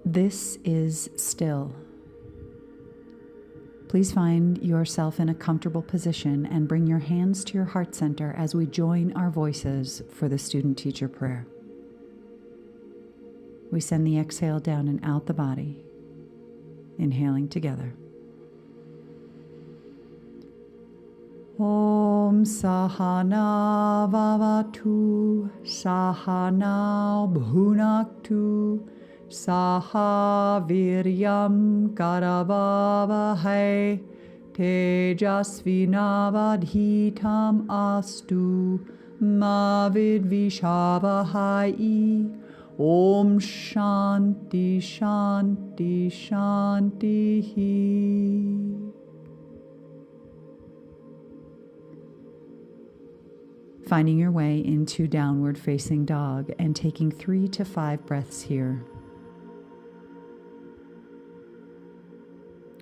This is still. Please find yourself in a comfortable position and bring your hands to your heart center as we join our voices for the student-teacher prayer. We send the exhale down and out the body, inhaling together. Om Sahana Vavatu Sahana Bhunaktu Saha Viryam Karavavahai Tejasvinavadhitam Astu Ma Vidvishavahai. Om Shanti Shanti Shanti. Finding your way into downward facing dog and taking 3 to 5 breaths here.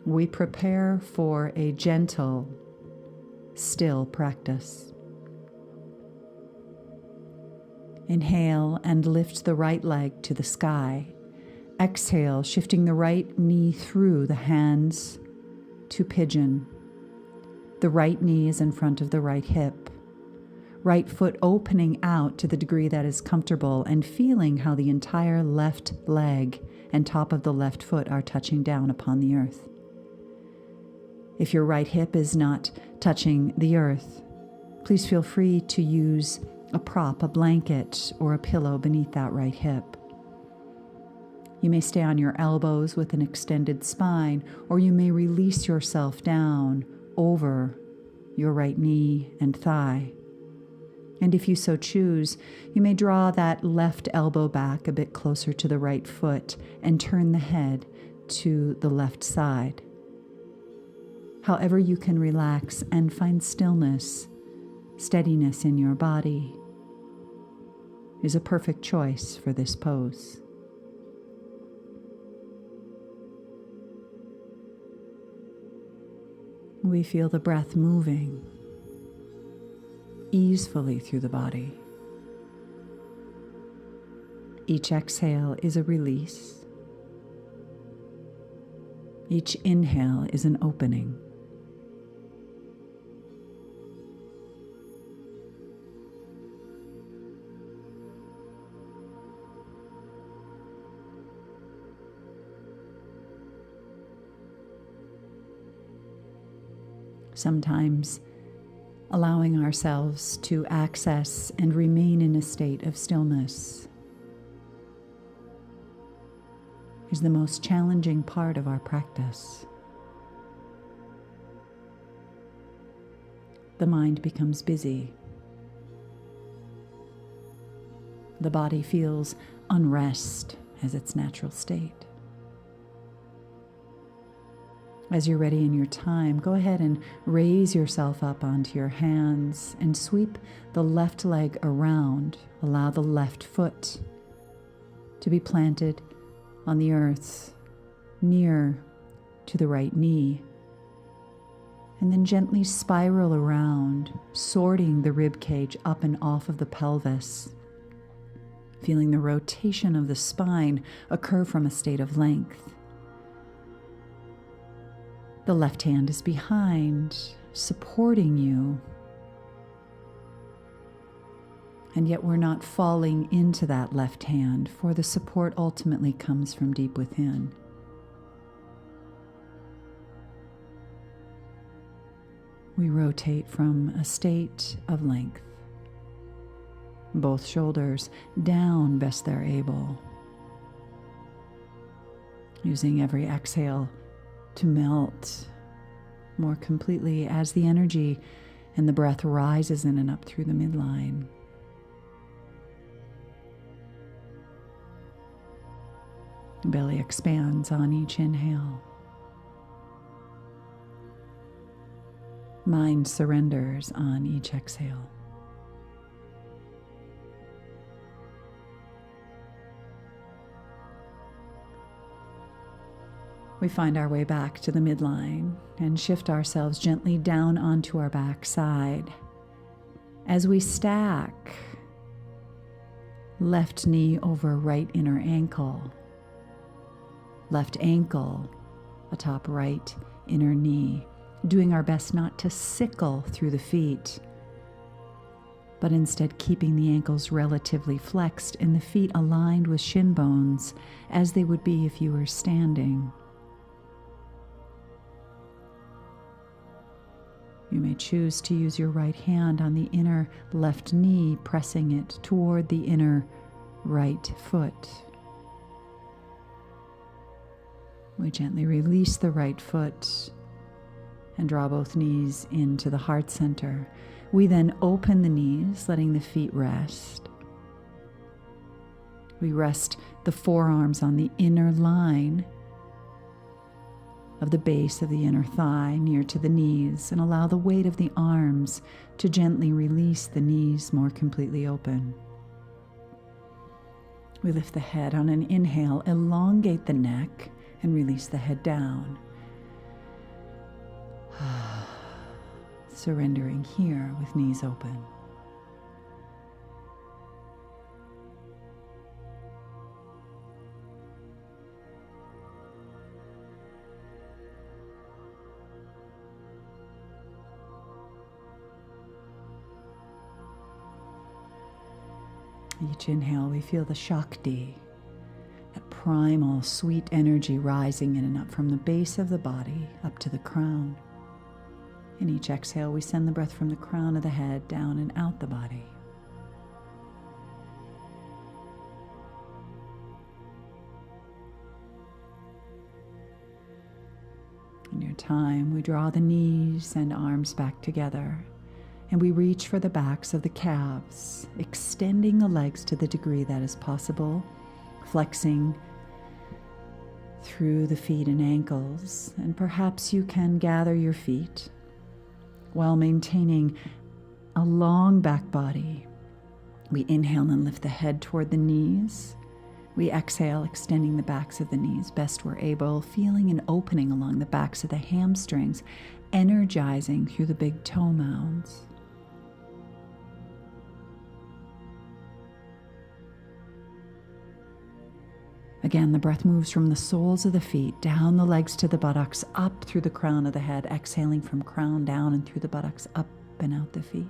We prepare for a gentle, still practice. Inhale and lift the right leg to the sky. Exhale, shifting the right knee through the hands to pigeon. The right knee is in front of the right hip. Right foot opening out to the degree that is comfortable and feeling how the entire left leg and top of the left foot are touching down upon the earth. If your right hip is not touching the earth, please feel free to use a prop, a blanket, or a pillow beneath that right hip. You may stay on your elbows with an extended spine, or you may release yourself down over your right knee and thigh. And if you so choose, you may draw that left elbow back a bit closer to the right foot and turn the head to the left side. However you can relax and find stillness, steadiness in your body is a perfect choice for this pose. We feel the breath moving easefully through the body. Each exhale is a release. Each inhale is an opening. Sometimes allowing ourselves to access and remain in a state of stillness is the most challenging part of our practice. The mind becomes busy. The body feels unrest as its natural state. As you're ready in your time, go ahead and raise yourself up onto your hands and sweep the left leg around. Allow the left foot to be planted on the earth near to the right knee. And then gently spiral around, sorting the rib cage up and off of the pelvis, feeling the rotation of the spine occur from a state of length. The left hand is behind, supporting you. And yet we're not falling into that left hand, for the support ultimately comes from deep within. We rotate from a state of length. Both shoulders down best they're able. Using every exhale to melt more completely as the energy and the breath rises in and up through the midline. Belly expands on each inhale. Mind surrenders on each exhale. We find our way back to the midline and shift ourselves gently down onto our back side. As we stack, left knee over right inner ankle. left ankle, atop right inner knee, doing our best not to sickle through the feet, but instead keeping the ankles relatively flexed and the feet aligned with shin bones as they would be if you were standing. You may choose to use your right hand on the inner left knee, pressing it toward the inner right foot. We gently release the right foot and draw both knees into the heart center. We then open the knees, letting the feet rest. We rest the forearms on the inner line of the base of the inner thigh near to the knees and allow the weight of the arms to gently release the knees more completely open. We lift the head on an inhale, elongate the neck, and release the head down. Surrendering here with knees open. Each inhale, we feel the Shakti, that primal, sweet energy rising in and up from the base of the body up to the crown. In each exhale, we send the breath from the crown of the head down and out the body. In your time, we draw the knees and arms back together, and we reach for the backs of the calves, extending the legs to the degree that is possible, flexing through the feet and ankles, and perhaps you can gather your feet while maintaining a long back body. We inhale and lift the head toward the knees. We exhale, extending the backs of the knees best we're able, feeling an opening along the backs of the hamstrings, energizing through the big toe mounds. Again, the breath moves from the soles of the feet, down the legs to the buttocks, up through the crown of the head, exhaling from crown down and through the buttocks, up and out the feet.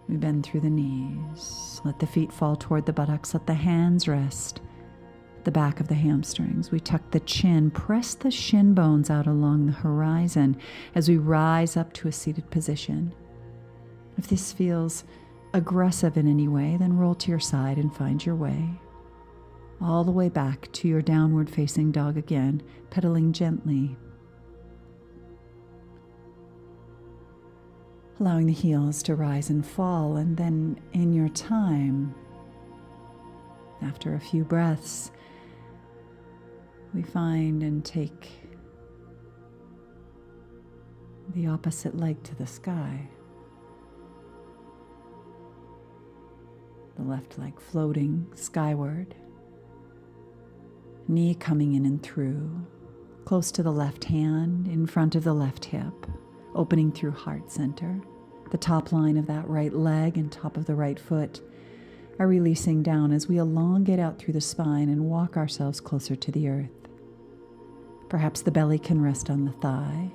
We bend through the knees, let the feet fall toward the buttocks, let the hands rest at the back of the hamstrings. We tuck the chin, press the shin bones out along the horizon as we rise up to a seated position. If this feels aggressive in any way, then roll to your side and find your way all the way back to your downward facing dog again, pedaling gently, allowing the heels to rise and fall. And then in your time, after a few breaths, we find and take the opposite leg to the sky. The left leg floating skyward, knee coming in and through, close to the left hand, in front of the left hip, opening through heart center. The top line of that right leg and top of the right foot are releasing down as we elongate out through the spine and walk ourselves closer to the earth. Perhaps the belly can rest on the thigh.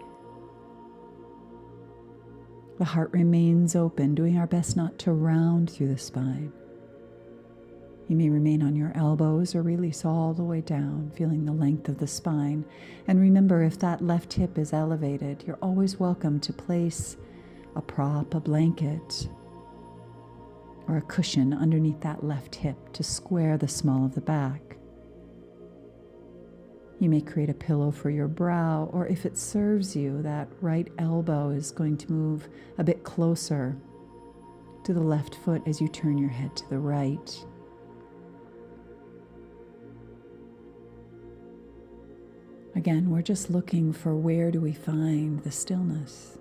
The heart remains open, doing our best not to round through the spine. You may remain on your elbows or release all the way down, feeling the length of the spine. And remember, if that left hip is elevated, you're always welcome to place a prop, a blanket, or a cushion underneath that left hip to square the small of the back. You may create a pillow for your brow, or if it serves you, that right elbow is going to move a bit closer to the left foot as you turn your head to the right. Again, we're just looking for where do we find the stillness.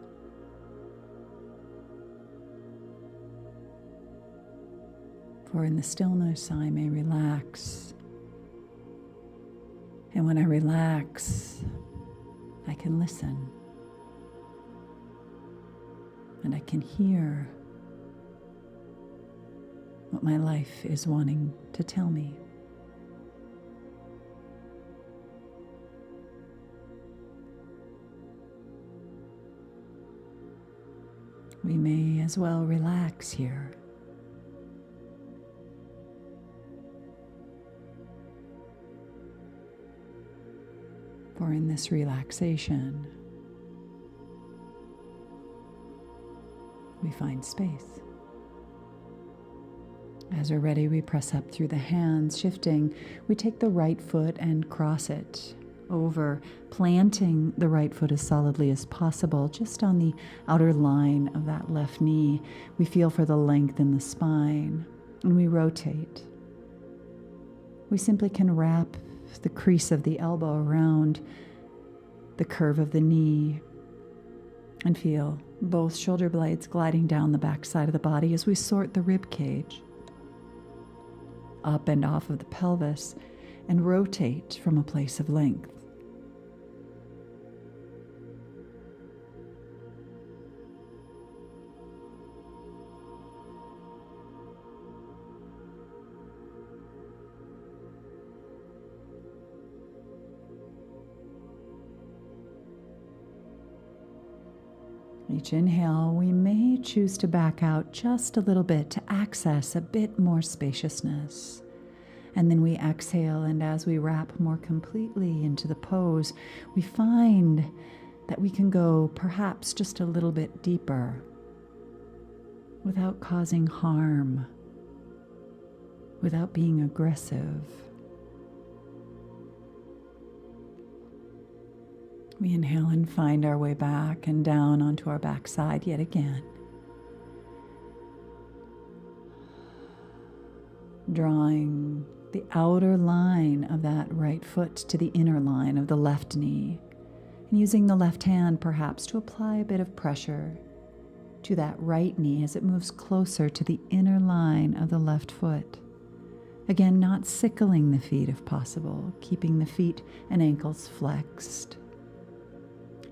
For in the stillness, I may relax. And when I relax, I can listen. And I can hear what my life is wanting to tell me. We may as well relax here. For in this relaxation, we find space. As we're ready, we press up through the hands, shifting. We take the right foot and cross it over, planting the right foot as solidly as possible, just on the outer line of that left knee. We feel for the length in the spine, and we rotate. We simply can wrap the crease of the elbow around the curve of the knee and feel both shoulder blades gliding down the back side of the body as we sort the rib cage up and off of the pelvis and rotate from a place of length. Each inhale, we may choose to back out just a little bit to access a bit more spaciousness. And then we exhale, and as we wrap more completely into the pose, we find that we can go perhaps just a little bit deeper without causing harm, without being aggressive. We inhale and find our way back and down onto our backside yet again. Drawing the outer line of that right foot to the inner line of the left knee, and using the left hand perhaps to apply a bit of pressure to that right knee as it moves closer to the inner line of the left foot. Again, not sickling the feet if possible, keeping the feet and ankles flexed,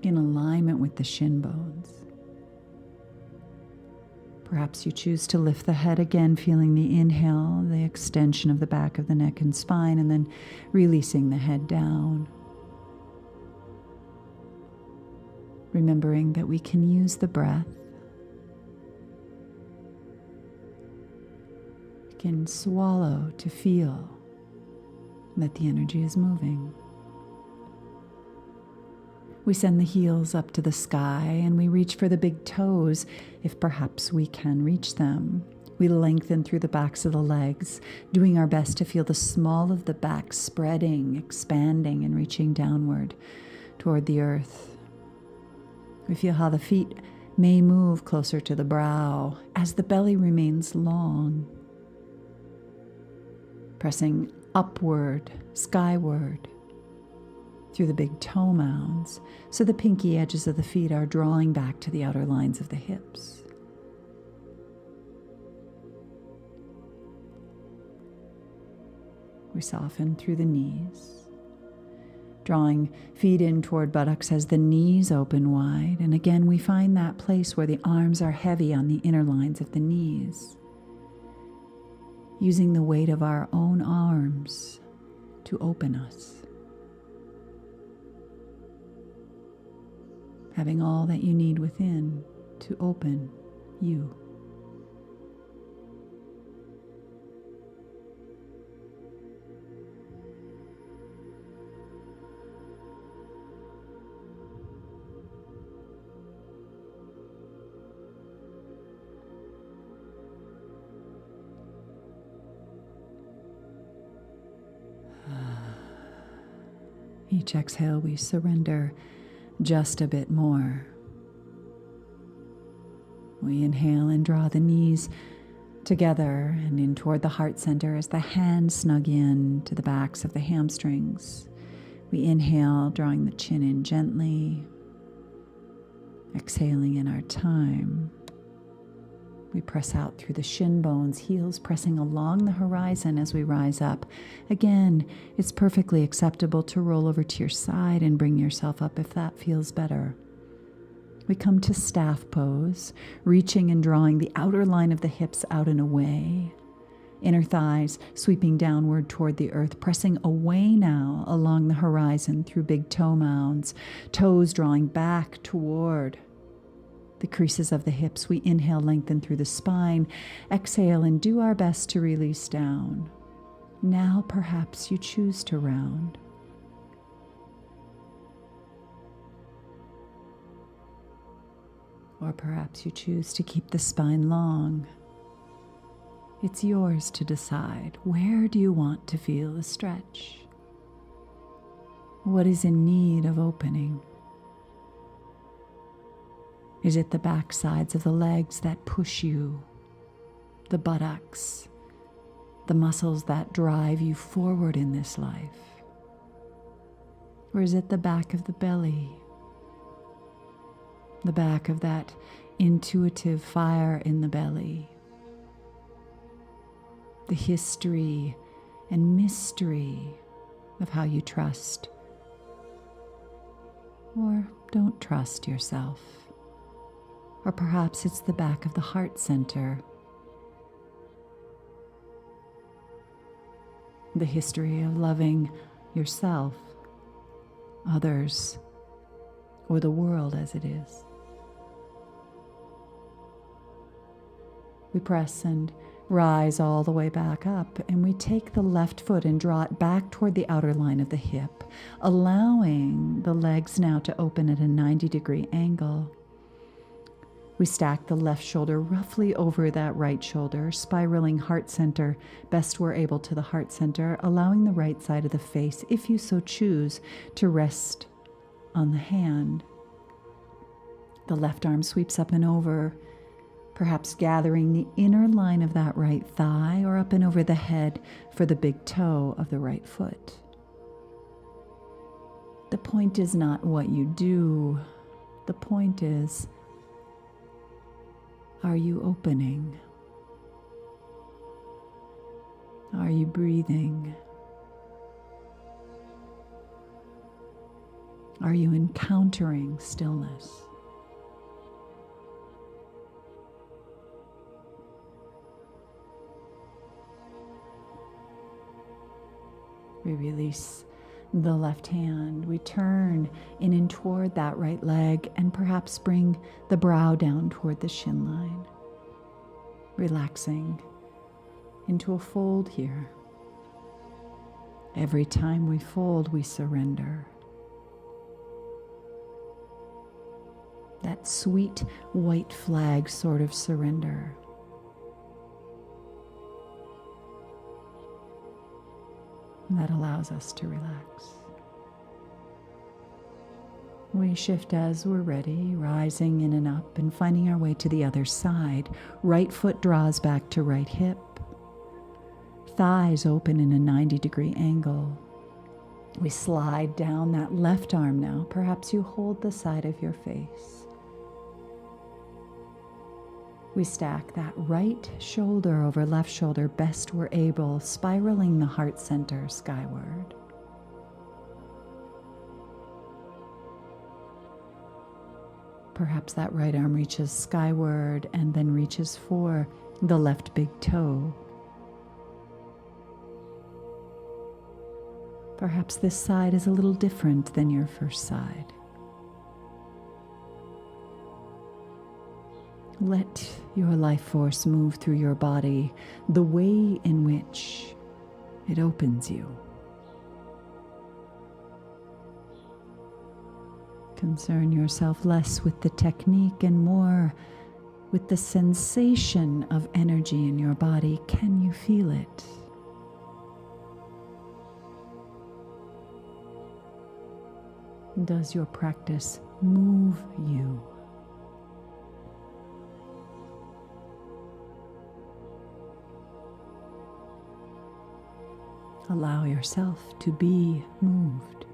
in alignment with the shin bones. Perhaps you choose to lift the head again, feeling the inhale, the extension of the back of the neck and spine, and then releasing the head down. Remembering that we can use the breath. We can swallow to feel that the energy is moving. We send the heels up to the sky and we reach for the big toes, if perhaps we can reach them. We lengthen through the backs of the legs, doing our best to feel the small of the back spreading, expanding, and reaching downward toward the earth. We feel how the feet may move closer to the brow as the belly remains long, pressing upward, skyward, through the big toe mounds, so the pinky edges of the feet are drawing back to the outer lines of the hips. We soften through the knees, drawing feet in toward buttocks as the knees open wide, and again we find that place where the arms are heavy on the inner lines of the knees, using the weight of our own arms to open us. Having all that you need within to open you. Each exhale, we surrender just a bit more. We inhale and draw the knees together and in toward the heart center as the hands snug in to the backs of the hamstrings. We inhale, drawing the chin in gently, exhaling in our time. We press out through the shin bones, heels pressing along the horizon as we rise up. Again, it's perfectly acceptable to roll over to your side and bring yourself up if that feels better. We come to staff pose, reaching and drawing the outer line of the hips out and away. Inner thighs sweeping downward toward the earth, pressing away now along the horizon through big toe mounds, toes drawing back toward the creases of the hips. We inhale, lengthen through the spine, exhale, and do our best to release down. Now perhaps you choose to round. Or perhaps you choose to keep the spine long. It's yours to decide. Where do you want to feel the stretch? What is in need of opening? Is it the back sides of the legs that push you? The buttocks? The muscles that drive you forward in this life? Or is it the back of the belly? The back of that intuitive fire in the belly? The history and mystery of how you trust or don't trust yourself. Or perhaps it's the back of the heart center. The history of loving yourself, others, or the world as it is. We press and rise all the way back up, and we take the left foot and draw it back toward the outer line of the hip, allowing the legs now to open at a 90-degree angle. We stack the left shoulder roughly over that right shoulder, spiraling heart center best we're able to the heart center, allowing the right side of the face, if you so choose, to rest on the hand. The left arm sweeps up and over, perhaps gathering the inner line of that right thigh or up and over the head for the big toe of the right foot. The point is not what you do. The point is, are you opening? Are you breathing? Are you encountering stillness? We release the left hand. We turn in toward that right leg and perhaps bring the brow down toward the shin line. Relaxing into a fold here. Every time we fold, we surrender. That sweet white flag sort of surrender. That allows us to relax. We shift as we're ready, rising in and up and finding our way to the other side. Right foot draws back to right hip. Thighs open in a 90-degree angle. We slide down that left arm now. Perhaps you hold the side of your face. We stack that right shoulder over left shoulder best we're able, spiraling the heart center skyward. Perhaps that right arm reaches skyward and then reaches for the left big toe. Perhaps this side is a little different than your first side. Let your life force move through your body the way in which it opens you. Concern yourself less with the technique and more with the sensation of energy in your body. Can you feel it? Does your practice move you? Allow yourself to be moved,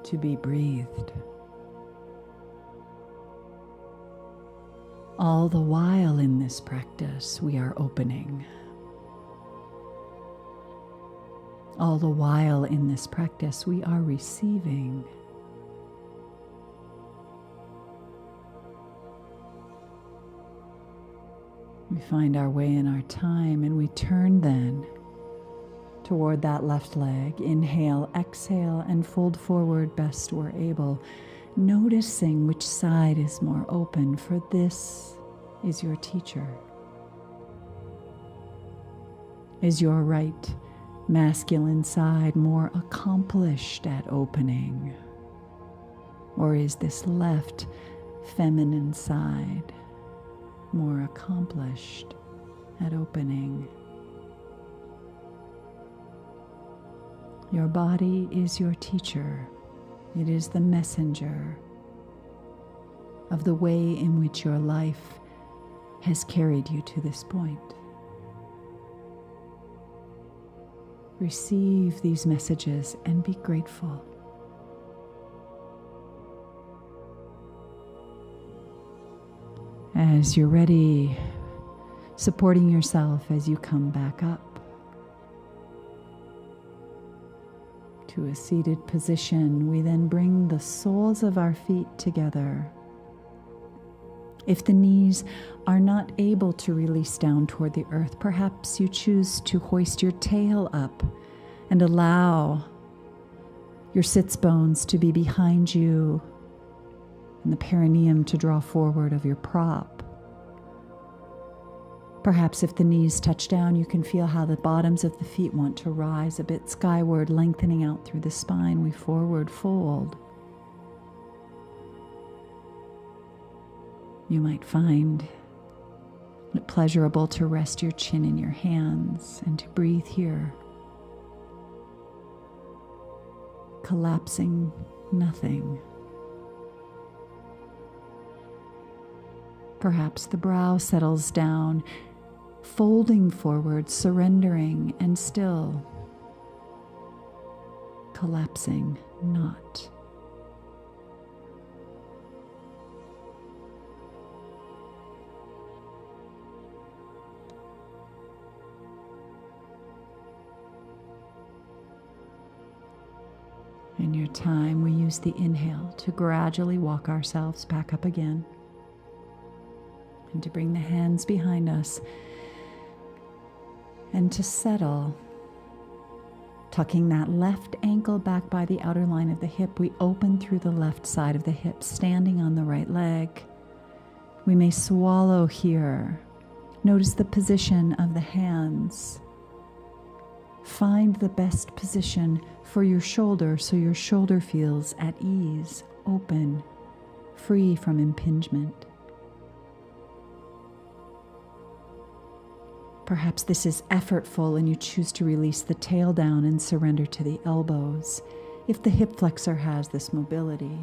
to be breathed. All the while in this practice, we are opening. All the while in this practice, we are receiving. We find our way in our time, and we turn then toward that left leg. Inhale, exhale, and fold forward best we're able, noticing which side is more open, for this is your teacher. Is your right masculine side more accomplished at opening? Or is this left feminine side more accomplished at opening? Your body is your teacher. It is the messenger of the way in which your life has carried you to this point. Receive these messages and be grateful. As you're ready, supporting yourself as you come back up to a seated position, we then bring the soles of our feet together. If the knees are not able to release down toward the earth, perhaps you choose to hoist your tail up and allow your sits bones to be behind you and the perineum to draw forward of your prop. Perhaps if the knees touch down, you can feel how the bottoms of the feet want to rise a bit skyward, lengthening out through the spine. We forward fold. You might find it pleasurable to rest your chin in your hands and to breathe here, collapsing nothing. Perhaps the brow settles down, folding forward, surrendering, and still collapsing not. In your time, we use the inhale to gradually walk ourselves back up again and to bring the hands behind us and to settle. Tucking that left ankle back by the outer line of the hip, we open through the left side of the hip, standing on the right leg. We may swallow here. Notice the position of the hands. Find the best position for your shoulder so your shoulder feels at ease, open, free from impingement. Perhaps this is effortful and you choose to release the tail down and surrender to the elbows, if the hip flexor has this mobility.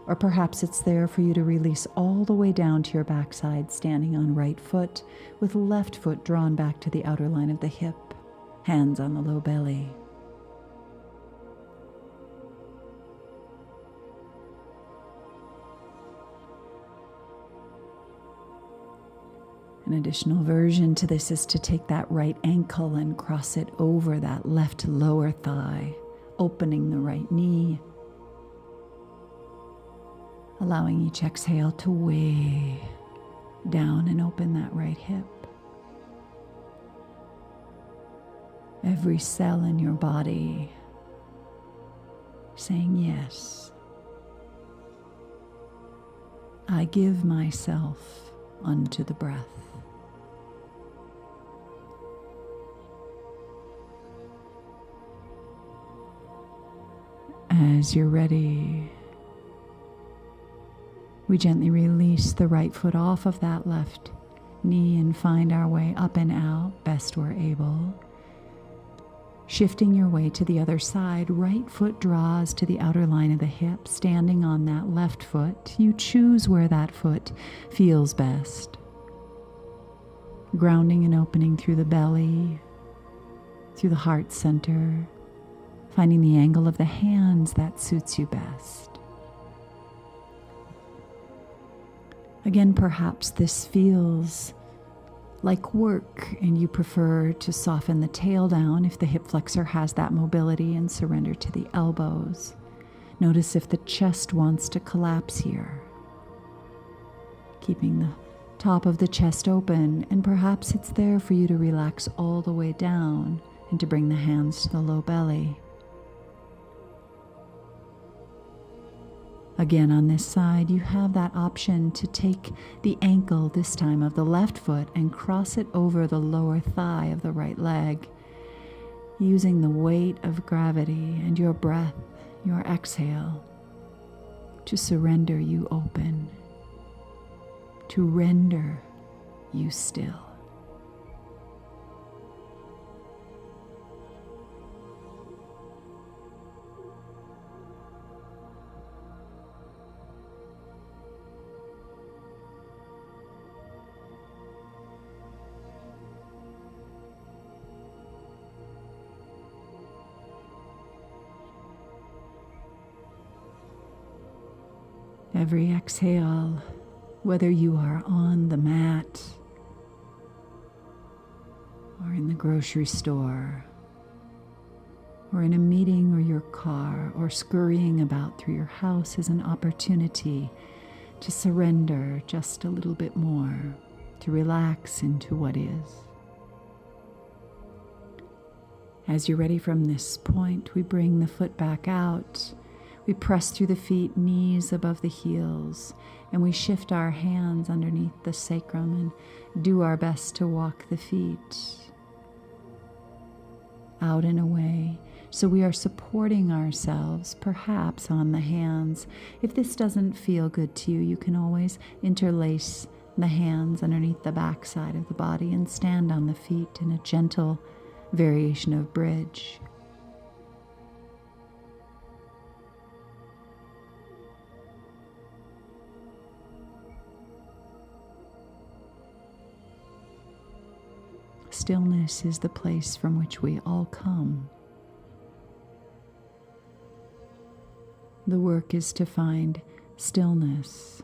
Or perhaps it's there for you to release all the way down to your backside, standing on right foot with left foot drawn back to the outer line of the hip, hands on the low belly. An additional version to this is to take that right ankle and cross it over that left lower thigh, opening the right knee, allowing each exhale to weigh down and open that right hip. Every cell in your body saying, yes, I give myself unto the breath. As you're ready, we gently release the right foot off of that left knee and find our way up and out best we're able. Shifting your way to the other side, right foot draws to the outer line of the hip, standing on that left foot. You choose where that foot feels best. Grounding and opening through the belly, through the heart center, finding the angle of the hands that suits you best. Again, perhaps this feels like work and you prefer to soften the tail down if the hip flexor has that mobility, and surrender to the elbows. Notice if the chest wants to collapse here, keeping the top of the chest open, and perhaps it's there for you to relax all the way down and to bring the hands to the low belly. Again, on this side, you have that option to take the ankle, this time of the left foot, and cross it over the lower thigh of the right leg, using the weight of gravity and your breath, your exhale, to surrender you open, to render you still. Every exhale, whether you are on the mat or in the grocery store or in a meeting or your car or scurrying about through your house, is an opportunity to surrender just a little bit more, to relax into what is. As you're ready from this point, we bring the foot back out. We press through the feet, knees above the heels, and we shift our hands underneath the sacrum and do our best to walk the feet out and away. So we are supporting ourselves, perhaps on the hands. If this doesn't feel good to you, you can always interlace the hands underneath the backside of the body and stand on the feet in a gentle variation of bridge. Stillness is the place from which we all come. The work is to find stillness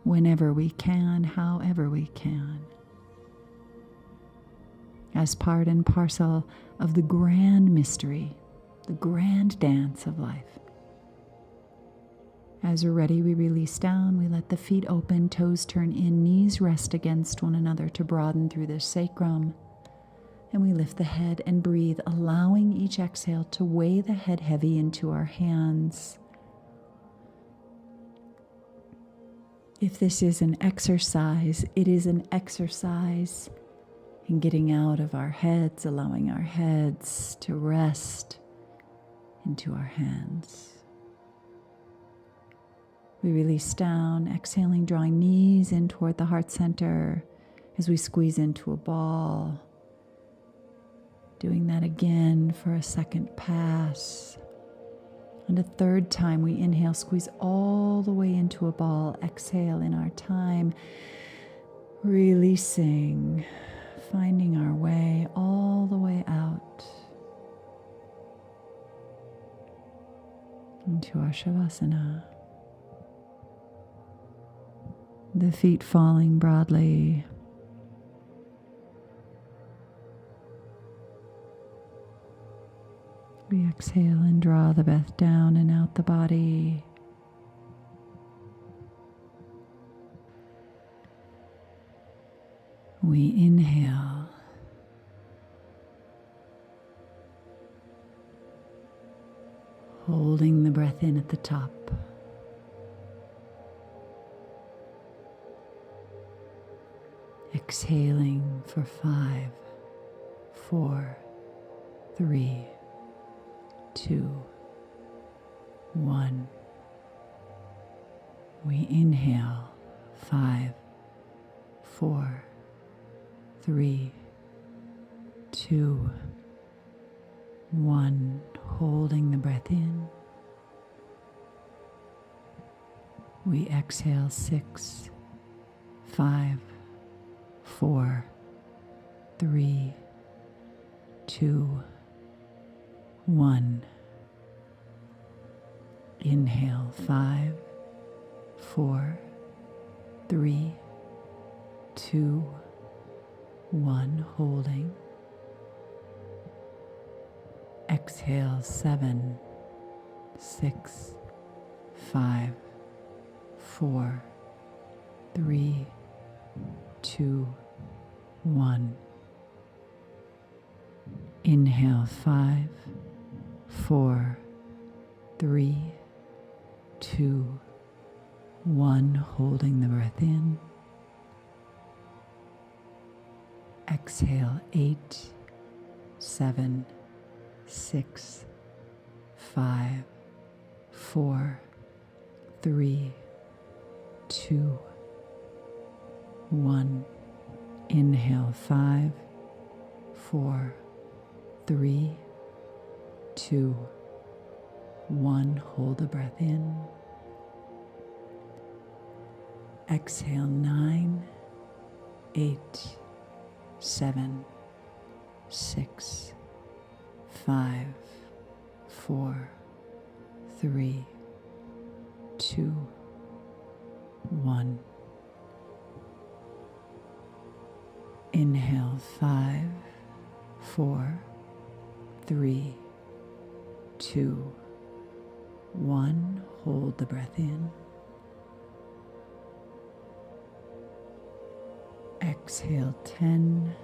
whenever we can, however we can, as part and parcel of the grand mystery, the grand dance of life. As we're ready, we release down, we let the feet open, toes turn in, knees rest against one another to broaden through the sacrum. And we lift the head and breathe, allowing each exhale to weigh the head heavy into our hands. If this is an exercise, it is an exercise in getting out of our heads, allowing our heads to rest into our hands. We release down, exhaling, drawing knees in toward the heart center as we squeeze into a ball. Doing that again for a second pass. And a third time, we inhale, squeeze all the way into a ball. Exhale in our time, releasing, finding our way all the way out into our Shavasana. The feet falling broadly. We exhale and draw the breath down and out the body. We inhale. Holding the breath in at the top. Exhaling for 5, 4, 3, 2, 1. We inhale 5, 4, 3, 2, 1. Holding the breath in. We exhale 6, 5, 4, 3, 2, 1. Inhale 5, 4, 3, 2, 1. Holding. Exhale 7, 6, 5, 4, 3, 2, 1. Inhale, 5, 4, 3, 2, 1. Holding the breath in. Exhale, 8, 7, 6, 5, 4, 3, 2, 1. Inhale, 5, 4, 3, 2, 1. Hold the breath in. Exhale, 9, 8, 7, 6, 5, 4, 3, 2, 1. Inhale, 5, 4, 3, 2, 1. Hold the breath in. Exhale, 10,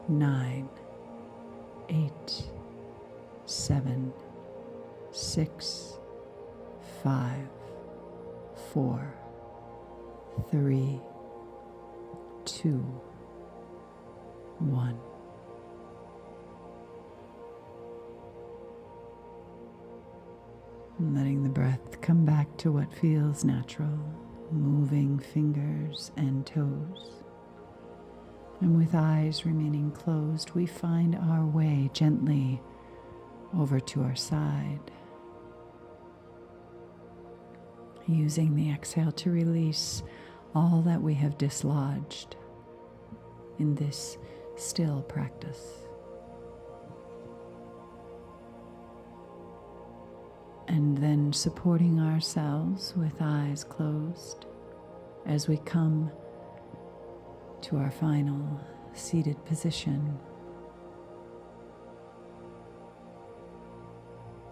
9, 8, 7, 6, 5, 4, 3, 2, 1. Letting the breath come back to what feels natural, moving fingers and toes. And with eyes remaining closed, we find our way gently over to our side, using the exhale to release all that we have dislodged in this still practice. And then supporting ourselves with eyes closed as we come to our final seated position.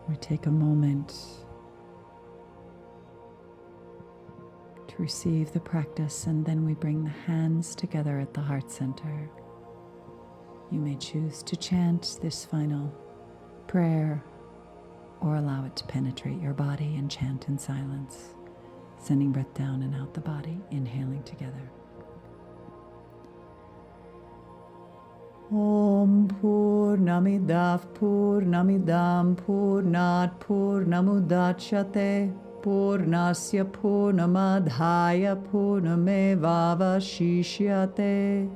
We take a moment to receive the practice, and then we bring the hands together at the heart center. You may choose to chant this final prayer or allow it to penetrate your body and chant in silence, sending breath down and out the body, inhaling together. Om Purnamidav Purnamidam Purnat Purnamudachyate Purnasya Purnamadhaya Purnamevavashishyate.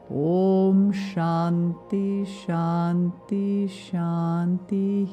Om Shanti Shanti Shanti.